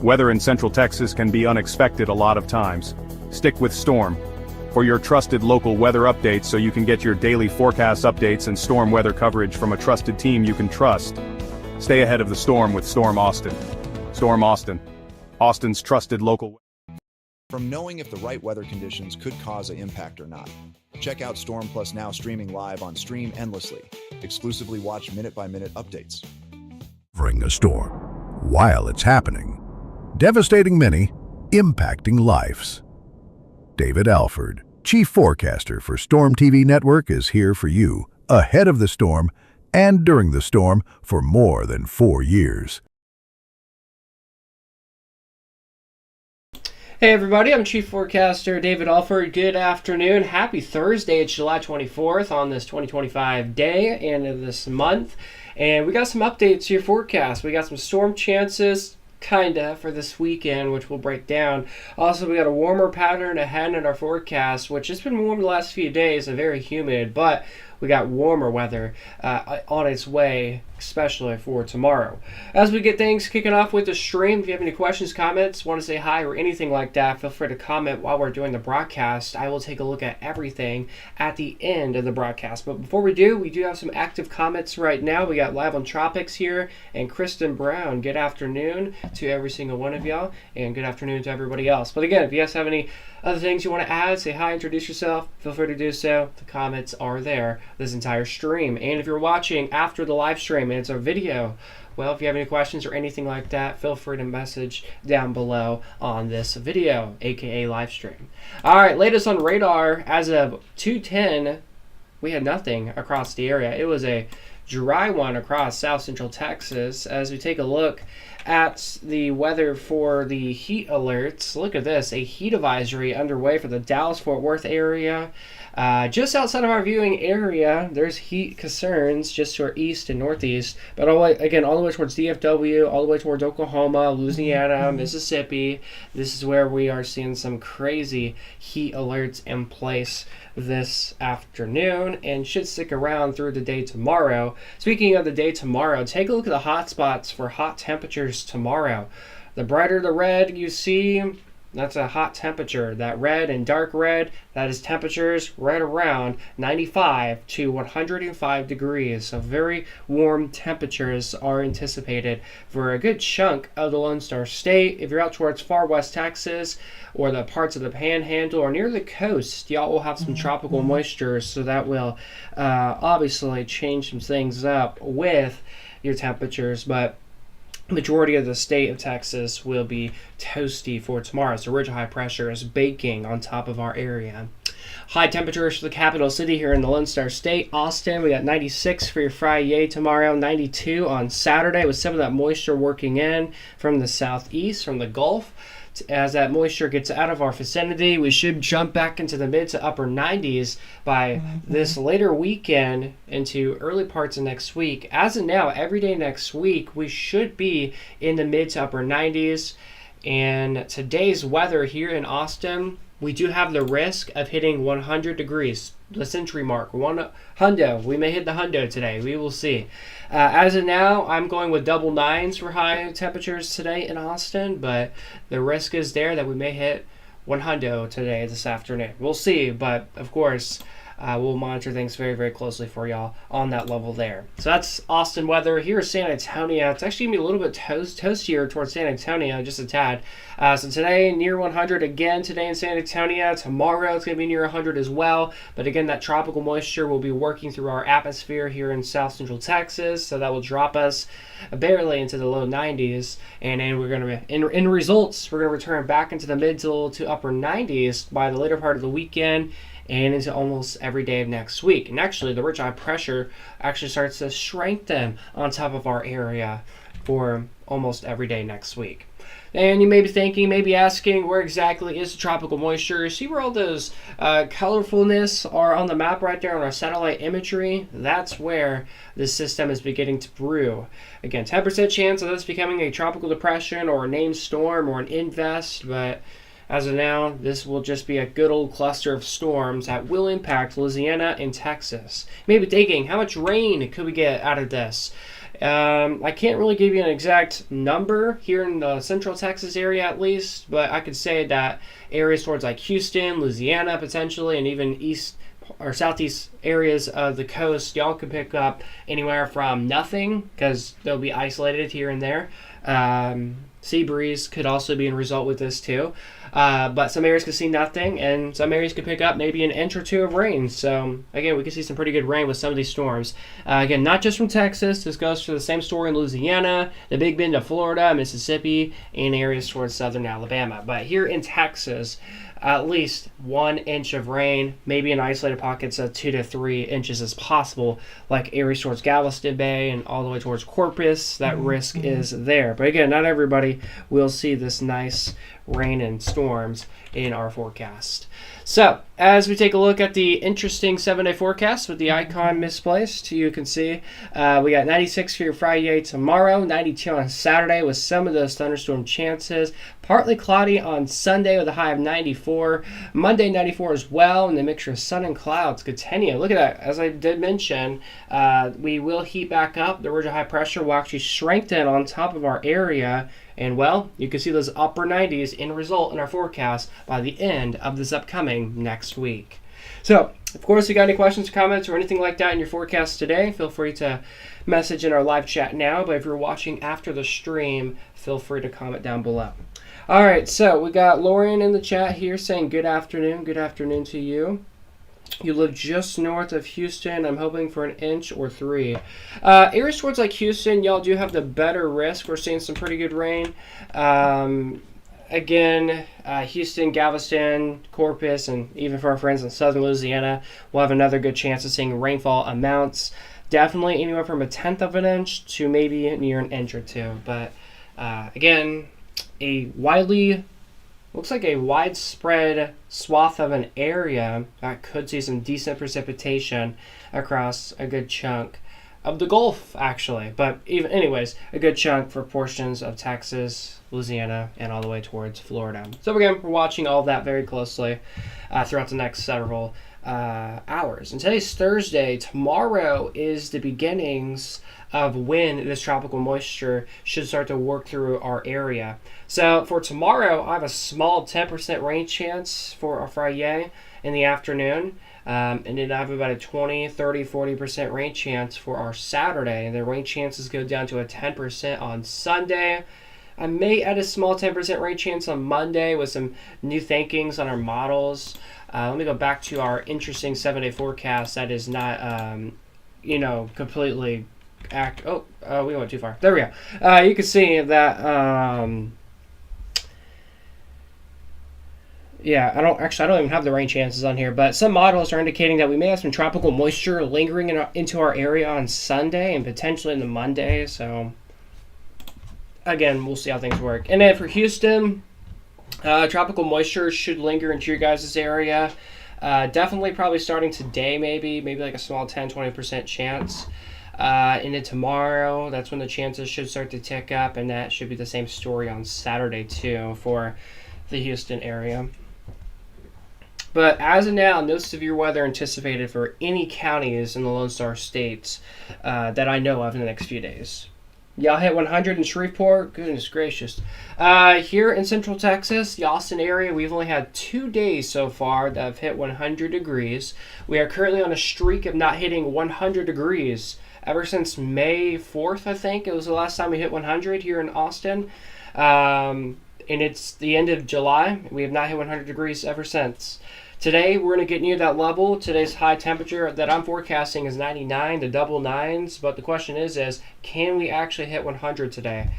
Weather in Central Texas can be unexpected a lot of times. Stick with Storm for your trusted local weather updates so you can get your daily forecast updates and storm weather coverage from a trusted team you can trust. Stay ahead of the storm with Storm Austin. Storm Austin, Austin's trusted local. From knowing if the right weather conditions could cause an impact or not. Check out Storm Plus now streaming live on Stream Endlessly. Exclusively watch minute-by-minute updates. Covering a storm while it's happening, devastating many, impacting lives. David Alford, Chief Forecaster for Storm TV Network, is here for you ahead of the storm and during the storm for more than 4 years. Hey everybody, I'm Chief Forecaster David Alford. Good afternoon. Happy Thursday. It's July 24th on this 2025 day and of this month. And we got some updates to your forecast. We got some storm chances, kinda, for this weekend, which we'll break down. Also, we got a warmer pattern ahead in our forecast, which has been warm the last few days and very humid, but we got warmer weather on its way, especially for tomorrow. As we get things kicking off with the stream, if you have any questions, comments, want to say hi, or anything like that, feel free to comment while we're doing the broadcast. I will take a look at everything at the end of the broadcast. But before we do have some active comments right now. We got Live on Tropics here and Kristen Brown. Good afternoon to every single one of y'all, and good afternoon to everybody else. But again, if you guys have any other things you want to add, say hi, introduce yourself, feel free to do so. The comments are there this entire stream. And if you're watching after the live stream and it's a video, well, if you have any questions or anything like that, feel free to message down below on this video, aka live stream. All right, latest on radar, as of 2:10, we had nothing across the area. It was a dry one across south central Texas. As we take a look at the weather for the heat alerts, look at this, a heat advisory underway for the Dallas-Fort Worth area. Just outside of our viewing area, there's heat concerns just to our east and northeast, but all the way towards DFW, all the way towards Oklahoma, Louisiana, Mississippi. This is where we are seeing some crazy heat alerts in place this afternoon and should stick around through the day tomorrow. Speaking of the day tomorrow, take a look at the hot spots for hot temperatures tomorrow. The brighter the red you see, that's a hot temperature. That red and dark red, that is temperatures right around 95 to 105 degrees. So very warm temperatures are anticipated for a good chunk of the Lone Star State. If you're out towards far west Texas or the parts of the Panhandle or near the coast, y'all will have some tropical moisture, so that will obviously change some things up with your temperatures. But majority of the state of Texas will be toasty for tomorrow. So ridge of high pressure is baking on top of our area. High temperatures for the capital city here in the Lone Star State. Austin, we got 96 for your Friday tomorrow, 92 on Saturday with some of that moisture working in from the southeast, from the Gulf. As that moisture gets out of our vicinity, we should jump back into the mid to upper 90s by this later weekend into early parts of next week. As of now, every day next week, we should be in the mid to upper 90s. And today's weather here in Austin, we do have the risk of hitting 100 degrees, the century mark, hundo. We may hit the hundo today. We will see. As of now, I'm going with double nines for high temperatures today in Austin, but the risk is there that we may hit 100 today, this afternoon. We'll see, but of course, we'll monitor things very, very closely for y'all on that level there. So that's Austin weather. Here in San Antonio, it's actually going to be a little bit toastier towards San Antonio, just a tad. So today, near 100 again today in San Antonio. Tomorrow, it's going to be near 100 as well. But again, that tropical moisture will be working through our atmosphere here in south central Texas. So that will drop us barely into the low 90s. And then we're going to, in results, we're going to return back into the mid to upper 90s by the later part of the weekend and into almost every day of next week. And actually, the ridge high pressure actually starts to strengthen on top of our area for almost every day next week. And you may be thinking, maybe asking, where exactly is the tropical moisture? See where all those colorfulness are on the map right there on our satellite imagery? That's where this system is beginning to brew. Again, 10% chance of this becoming a tropical depression or a named storm or an invest, but as of now, this will just be a good old cluster of storms that will impact Louisiana and Texas. You may be thinking, how much rain could we get out of this? I can't really give you an exact number here in the central Texas area at least, but I could say that areas towards like Houston, Louisiana potentially, and even east or southeast areas of the coast, y'all could pick up anywhere from nothing because they'll be isolated here and there. Sea breeze could also be a result with this too. But some areas could see nothing, and some areas could pick up maybe an inch or two of rain. So, again, we could see some pretty good rain with some of these storms. Again, not just from Texas. This goes for the same story in Louisiana, the Big Bend of Florida, Mississippi, and areas towards southern Alabama. But here in Texas, at least 1 inch of rain, maybe in isolated pockets of 2 to 3 inches is possible, like areas towards Galveston Bay and all the way towards Corpus. That risk is there. But again, not everybody will see this nice rain and storms in our forecast. So, as we take a look at the interesting 7-day forecast with the icon misplaced, you can see we got 96 for your Friday tomorrow, 92 on Saturday with some of those thunderstorm chances. Partly cloudy on Sunday with a high of 94. Monday, 94 as well, and the mixture of sun and clouds continue. Look at that. As I did mention, we will heat back up. The ridge of high pressure will actually strengthen on top of our area. And, well, you can see those upper 90s in result in our forecast by the end of this upcoming next week. So, of course, if you got any questions, comments, or anything like that in your forecast today, feel free to message in our live chat now. But if you're watching after the stream, feel free to comment down below. All right, so we got Lorian in the chat here saying good afternoon. Good afternoon to you. You live just north of Houston. I'm hoping for an inch or 3. Areas towards like Houston, y'all do have the better risk. We're seeing some pretty good rain. Again, Houston, Galveston, Corpus, and even for our friends in southern Louisiana, we'll have another good chance of seeing rainfall amounts. Definitely anywhere from 1/10 of an inch to maybe near an inch or 2. But again, looks like a widespread swath of an area that could see some decent precipitation across a good chunk of the Gulf, actually. But anyways, a good chunk for portions of Texas, Louisiana, and all the way towards Florida. So again, we're watching all of that very closely throughout the next several hours. And today's Thursday. Tomorrow is the beginnings of when this tropical moisture should start to work through our area. So for tomorrow, I have a small 10% rain chance for our Friday in the afternoon. And then I have about a 20, 30, 40% rain chance for our Saturday. And the rain chances go down to a 10% on Sunday. I may add a small 10% rain chance on Monday with some new thinkings on our models. Let me go back to our interesting 7-day forecast that is not, completely we went too far. There we go. You can see that, I don't even have the rain chances on here, but some models are indicating that we may have some tropical moisture lingering into our area on Sunday and potentially in the Monday. So, again, we'll see how things work. And then for Houston, tropical moisture should linger into your guys' area. Definitely probably starting today, maybe like a small 10-20% chance. And then tomorrow, that's when the chances should start to tick up, and that should be the same story on Saturday too for the Houston area. But as of now, no severe weather anticipated for any counties in the Lone Star States that I know of in the next few days. Y'all hit 100 in Shreveport. Goodness gracious. Here in Central Texas, the Austin area, we've only had 2 days so far that have hit 100 degrees. We are currently on a streak of not hitting 100 degrees ever since May 4th, I think. It was the last time we hit 100 here in Austin. And it's the end of July. We have not hit 100 degrees ever since. Today, we're going to get near that level. Today's high temperature that I'm forecasting is 99 to double nines. But the question is can we actually hit 100 today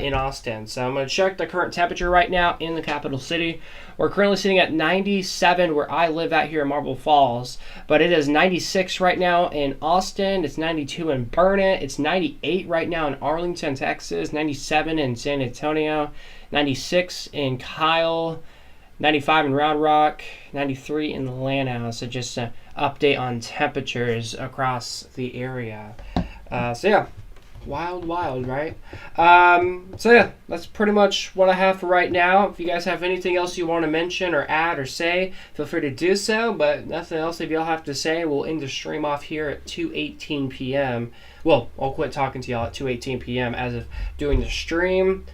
in Austin? So I'm going to check the current temperature right now in the capital city. We're currently sitting at 97 where I live at here in Marble Falls. But it is 96 right now in Austin. It's 92 in Burnet. It's 98 right now in Arlington, Texas. 97 in San Antonio. 96 in Kyle. 95 in Round Rock, 93 in Lanao. So just an update on temperatures across the area. Wild, right? So yeah, that's pretty much what I have for right now. If you guys have anything else you want to mention or add or say, feel free to do so. But nothing else if y'all have to say, we'll end the stream off here at 2:18 p.m. Well, I'll quit talking to y'all at 2:18 p.m. as of doing the stream.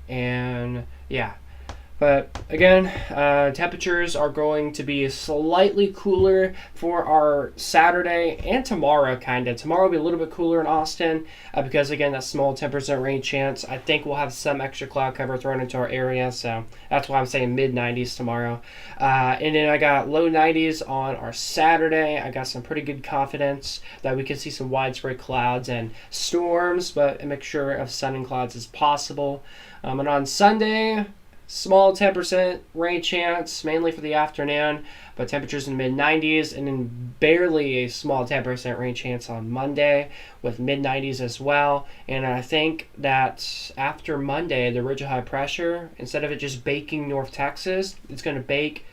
And yeah. But again, temperatures are going to be slightly cooler for our Saturday and tomorrow, kind of. Tomorrow will be a little bit cooler in Austin because, again, that small 10% rain chance. I think we'll have some extra cloud cover thrown into our area, so that's why I'm saying mid-90s tomorrow. And then I got low 90s on our Saturday. I got some pretty good confidence that we can see some widespread clouds and storms, but a mixture of sun and clouds is possible. And on Sunday, small 10% rain chance, mainly for the afternoon, but temperatures in the mid-90s, and then barely a small 10% rain chance on Monday with mid-90s as well. And I think that after Monday, the ridge of high pressure, instead of it just baking North Texas, it's going to bake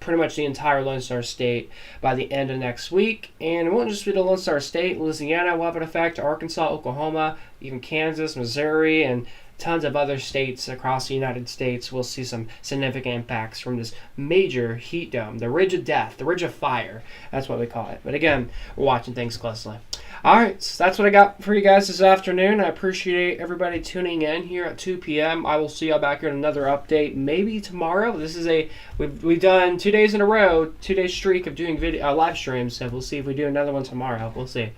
pretty much the entire Lone Star State by the end of next week. And it won't just be the Lone Star State. Louisiana will have an effect, Arkansas, Oklahoma, even Kansas, Missouri, and tons of other states across the United States will see some significant impacts from this major heat dome, the ridge of death, the ridge of fire. That's what we call it. But again, we're watching things closely. All right, so that's what I got for you guys this afternoon. I appreciate everybody tuning in here at 2 p.m. I will see y'all back here in another update, maybe tomorrow. This is we've done 2 days in a row, 2-day streak of doing video live streams. So we'll see if we do another one tomorrow. We'll see.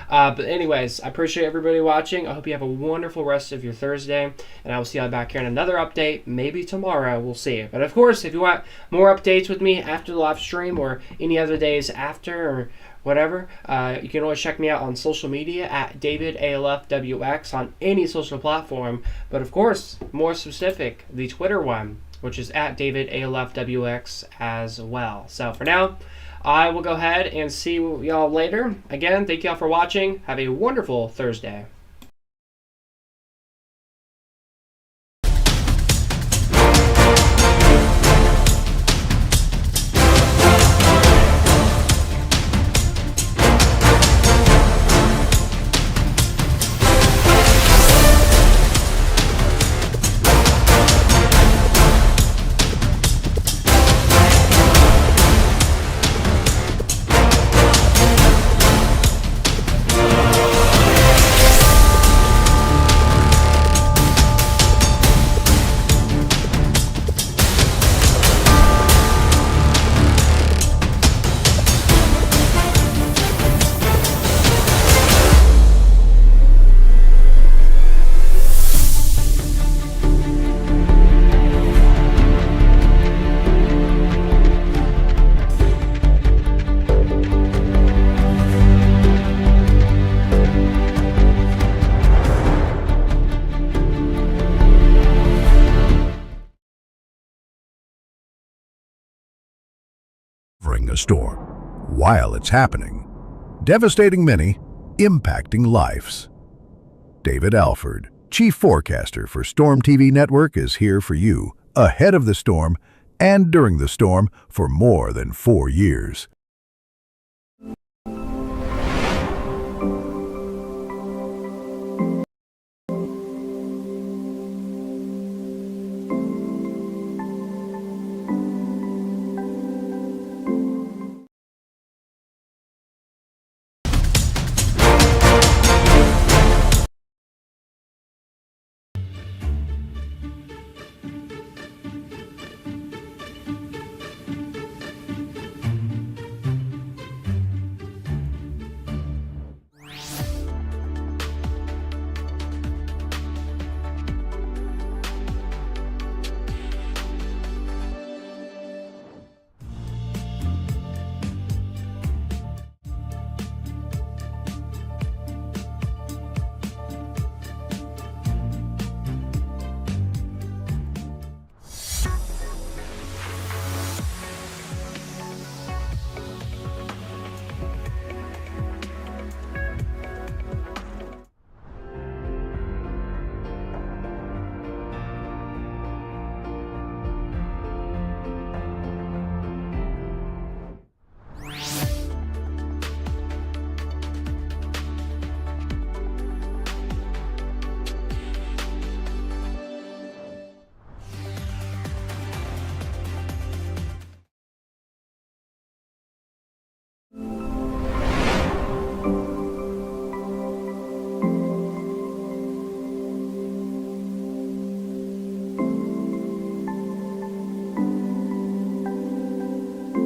But anyways, I appreciate everybody watching. I hope you have a wonderful rest of your Thursday, and I will see y'all back here in another update, maybe tomorrow. We'll see. But of course, if you want more updates with me after the live stream or any other days after or whatever, you can always check me out on social media at DavidALFWX on any social platform. But of course, more specific, the Twitter one, which is at DavidALFWX as well. So for now, I will go ahead and see y'all later. Again, thank y'all for watching. Have a wonderful Thursday. A storm, while it's happening, devastating many, impacting lives. David Alford, Chief Forecaster for Storm TV Network, is here for you ahead of the storm and during the storm for more than 4 years.